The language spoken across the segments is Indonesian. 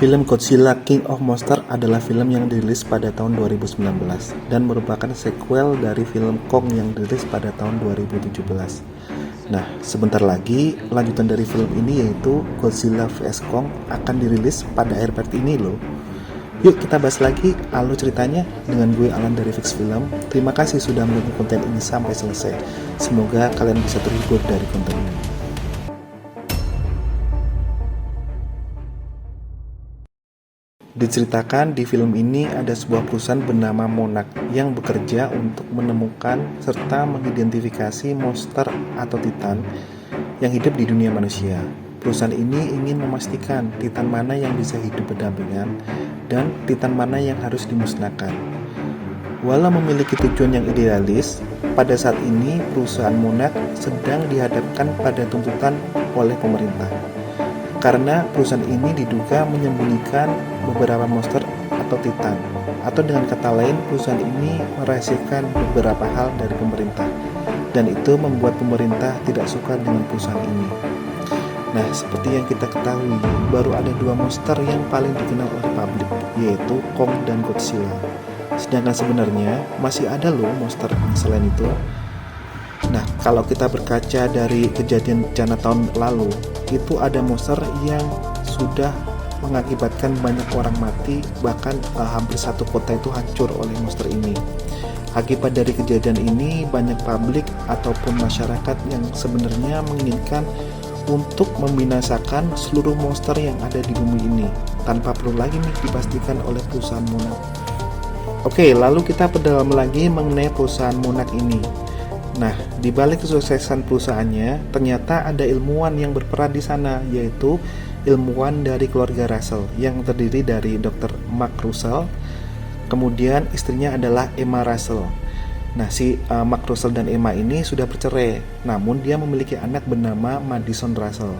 Film Godzilla King of Monsters adalah film yang dirilis pada tahun 2019 dan merupakan sequel dari film Kong yang dirilis pada tahun 2017. Nah, sebentar lagi lanjutan dari film ini yaitu Godzilla vs Kong akan dirilis pada akhir pekan ini loh. Yuk kita bahas lagi alur ceritanya dengan gue Alan dari Fix Film. Terima kasih sudah menonton konten ini sampai selesai. Semoga kalian bisa terhibur dari konten ini. Diceritakan di film ini ada sebuah perusahaan bernama Monarch yang bekerja untuk menemukan serta mengidentifikasi monster atau titan yang hidup di dunia manusia. Perusahaan ini ingin memastikan titan mana yang bisa hidup berdampingan dan titan mana yang harus dimusnahkan. Walau memiliki tujuan yang idealis, pada saat ini perusahaan Monarch sedang dihadapkan pada tuntutan oleh pemerintah. Karena perusahaan ini diduga menyembunyikan beberapa monster atau titan, atau dengan kata lain perusahaan ini merahasiakan beberapa hal dari pemerintah, dan itu membuat pemerintah tidak suka dengan perusahaan ini. Nah, seperti yang kita ketahui, baru ada dua monster yang paling dikenal oleh publik, yaitu Kong dan Godzilla. Sedangkan sebenarnya masih ada loh monster selain itu. Nah, kalau kita berkaca dari kejadian bencana tahun lalu, itu ada monster yang sudah mengakibatkan banyak orang mati, bahkan hampir satu kota itu hancur oleh monster ini. Akibat dari kejadian ini, banyak publik ataupun masyarakat yang sebenarnya menginginkan untuk membinasakan seluruh monster yang ada di bumi ini, tanpa perlu lagi dipastikan oleh perusahaan Monarch. Oke, lalu kita perdalam lagi mengenai perusahaan Monarch ini. Nah, di balik kesuksesan perusahaannya, ternyata ada ilmuwan yang berperan di sana, yaitu ilmuwan dari keluarga Russell yang terdiri dari Dr. Mark Russell, kemudian istrinya adalah Emma Russell. Nah, si Mark Russell dan Emma ini sudah bercerai, namun dia memiliki anak bernama Madison Russell,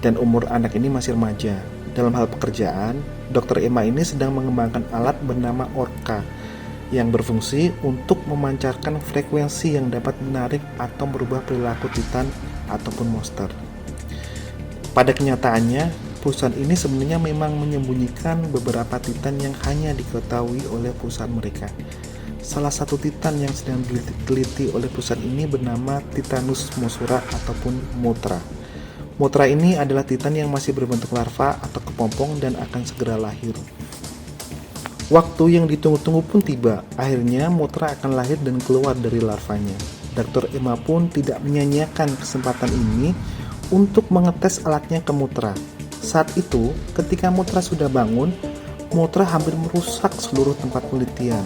dan umur anak ini masih remaja. Dalam hal pekerjaan, Dr. Emma ini sedang mengembangkan alat bernama Orca, yang berfungsi untuk memancarkan frekuensi yang dapat menarik atau merubah perilaku titan ataupun monster. Pada kenyataannya, perusahaan ini sebenarnya memang menyembunyikan beberapa titan yang hanya diketahui oleh perusahaan mereka. Salah satu titan yang sedang diteliti oleh perusahaan ini bernama Titanus Mothra ataupun Mothra. Mothra ini adalah titan yang masih berbentuk larva atau kepompong dan akan segera lahir. Waktu yang ditunggu-tunggu pun tiba. Akhirnya Mothra akan lahir dan keluar dari larvanya. Dr. Emma pun tidak menyia-nyiakan kesempatan ini untuk mengetes alatnya ke Mothra. Saat itu, ketika Mothra sudah bangun, Mothra hampir merusak seluruh tempat penelitian.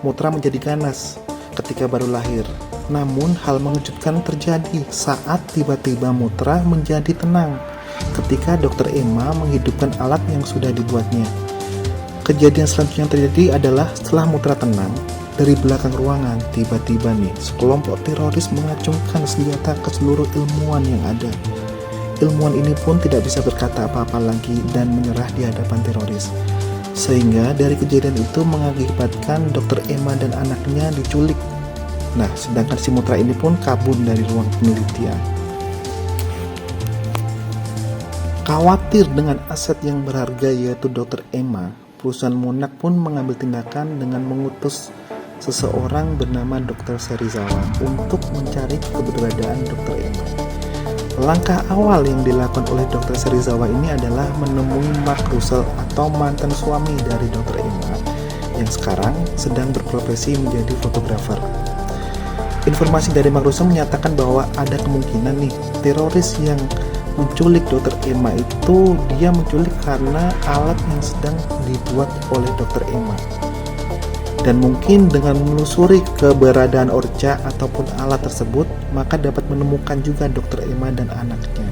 Mothra menjadi ganas ketika baru lahir. Namun hal mengejutkan terjadi saat tiba-tiba Mothra menjadi tenang ketika Dr. Emma menghidupkan alat yang sudah dibuatnya. Kejadian selanjutnya yang terjadi adalah setelah Mothra tenang, dari belakang ruangan tiba-tiba nih sekelompok teroris mengacungkan senjata ke seluruh ilmuwan yang ada. Ilmuwan ini pun tidak bisa berkata apa-apa lagi dan menyerah di hadapan teroris. Sehingga dari kejadian itu mengakibatkan Dr. Emma dan anaknya diculik. Nah, sedangkan si Mothra ini pun kabur dari ruang penelitian. Khawatir dengan aset yang berharga yaitu Dr. Emma, perusahaan Monarch pun mengambil tindakan dengan mengutus seseorang bernama Dr. Serizawa untuk mencari keberadaan Dr. Emma. Langkah awal yang dilakukan oleh Dr. Serizawa ini adalah menemui Mark Russell atau mantan suami dari Dr. Emma yang sekarang sedang berprofesi menjadi fotografer. Informasi dari Mark Russell menyatakan bahwa ada kemungkinan nih teroris yang menculik Dr. Emma itu dia menculik karena alat yang sedang dibuat oleh Dr. Emma. Dan mungkin dengan menelusuri keberadaan Orca ataupun alat tersebut, maka dapat menemukan juga Dr. Emma dan anaknya.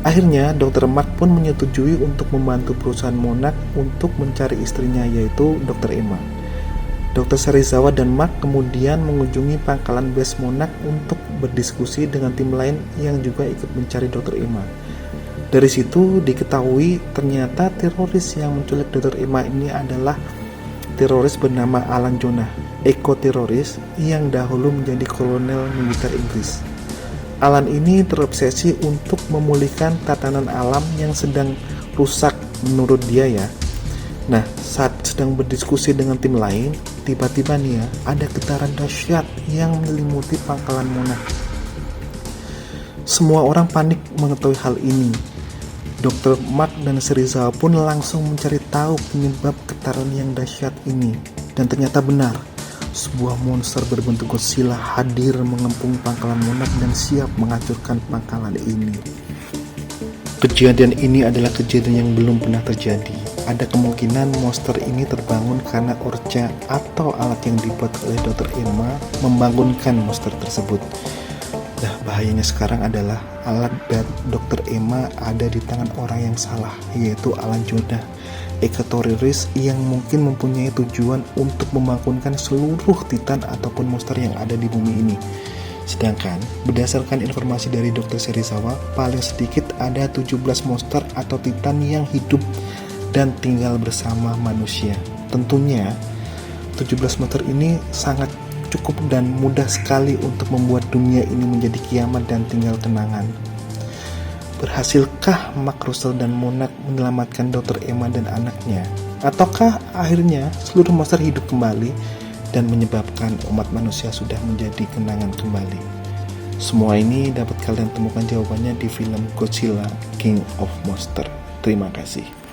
Akhirnya Dr. Mark pun menyetujui untuk membantu perusahaan Monarch untuk mencari istrinya yaitu Dr. Emma. Dr. Serizawa dan Mark kemudian mengunjungi pangkalan base Monarch untuk berdiskusi dengan tim lain yang juga ikut mencari Dr. Emma. Dari situ diketahui ternyata teroris yang menculik Dr. Emma ini adalah teroris bernama Alan Jonah, ekoteroris yang dahulu menjadi kolonel militer Inggris. Alan ini terobsesi untuk memulihkan tatanan alam yang sedang rusak menurut dia ya. Nah, saat sedang berdiskusi dengan tim lain, tiba-tiba nih ya, ada getaran dahsyat yang menyelimuti pangkalan Monarch. Semua orang panik mengetahui hal ini. Dr. Mark dan Serizawa pun langsung mencari tahu penyebab getaran yang dahsyat ini. Dan ternyata benar, sebuah monster berbentuk Godzilla hadir mengepung pangkalan Monarch dan siap menghancurkan pangkalan ini. Kejadian ini adalah kejadian yang belum pernah terjadi. Ada kemungkinan monster ini terbangun karena orca atau alat yang dibuat oleh Dr. Emma membangunkan monster tersebut. Nah, bahayanya sekarang adalah alat Dr. Emma ada di tangan orang yang salah, yaitu Alan Jordan, ekoteroris yang mungkin mempunyai tujuan untuk membangunkan seluruh titan ataupun monster yang ada di bumi ini. Sedangkan berdasarkan informasi dari Dr. Serizawa, paling sedikit ada 17 monster atau titan yang hidup dan tinggal bersama manusia. Tentunya 17 monster ini sangat cukup dan mudah sekali untuk membuat dunia ini menjadi kiamat dan tinggal kenangan. Berhasilkah Mark Russell dan Monarch menyelamatkan Dr. Emma dan anaknya? Ataukah akhirnya seluruh monster hidup kembali dan menyebabkan umat manusia sudah menjadi kenangan kembali? Semua ini dapat kalian temukan jawabannya di film Godzilla King of Monsters. Terima kasih.